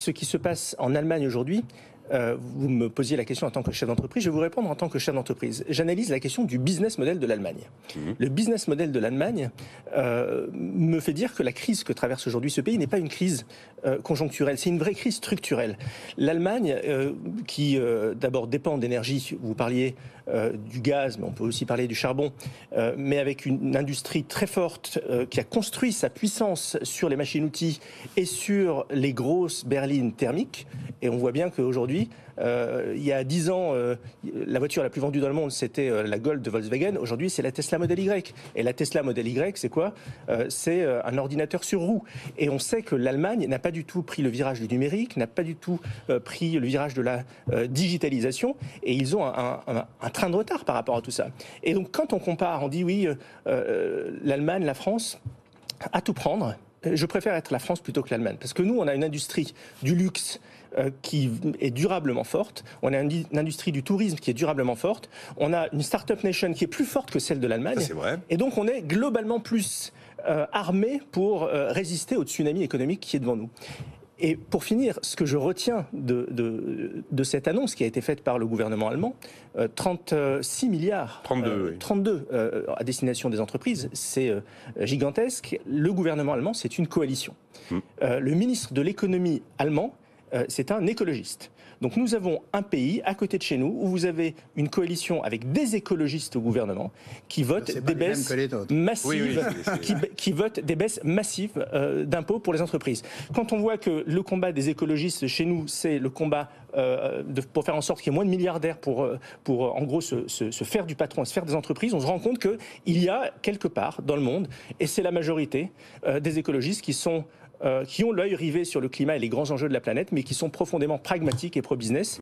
ce qui se passe en Allemagne aujourd'hui, vous me posiez la question en tant que chef d'entreprise, je vais vous répondre en tant que chef d'entreprise. J'analyse la question du business model de l'Allemagne. Le business model de l'Allemagne me fait dire que la crise que traverse aujourd'hui ce pays n'est pas une crise conjoncturelle, c'est une vraie crise structurelle. L'Allemagne, qui d'abord dépend d'énergie, vous parliez du gaz, mais on peut aussi parler du charbon, mais avec une industrie très forte qui a construit sa puissance sur les machines-outils et sur les grosses berlines thermiques. Et on voit bien qu'aujourd'hui, il y a 10 ans, la voiture la plus vendue dans le monde, c'était la Golf de Volkswagen. Aujourd'hui, c'est la Tesla Model Y. Et la Tesla Model Y, c'est quoi? C'est un ordinateur sur roue. Et on sait que l'Allemagne n'a pas du tout pris le virage du numérique, n'a pas du tout pris le virage de la digitalisation. Et ils ont un train de retard par rapport à tout ça. Et donc, quand on compare, on dit oui, l'Allemagne, la France, à tout prendre. Je préfère être la France plutôt que l'Allemagne. Parce que nous, on a une industrie du luxe qui est durablement forte. On a une industrie du tourisme qui est durablement forte. On a une start-up nation qui est plus forte que celle de l'Allemagne. C'est vrai. Et donc, on est globalement plus armé pour résister au tsunami économique qui est devant nous. Et pour finir, ce que je retiens de cette annonce qui a été faite par le gouvernement allemand, 36 milliards, 32 à destination des entreprises, c'est gigantesque. Le gouvernement allemand, c'est une coalition. Le ministre de l'économie allemand, c'est un écologiste. Donc nous avons un pays à côté de chez nous où vous avez une coalition avec des écologistes au gouvernement qui votent des baisses massives, qui votent des baisses massives d'impôts pour les entreprises. Quand on voit que le combat des écologistes chez nous, c'est le combat pour faire en sorte qu'il y ait moins de milliardaires pour en gros se faire du patron et se faire des entreprises, on se rend compte qu'il y a quelque part dans le monde, et c'est la majorité des écologistes qui ont l'œil rivé sur le climat et les grands enjeux de la planète, mais qui sont profondément pragmatiques et pro-business.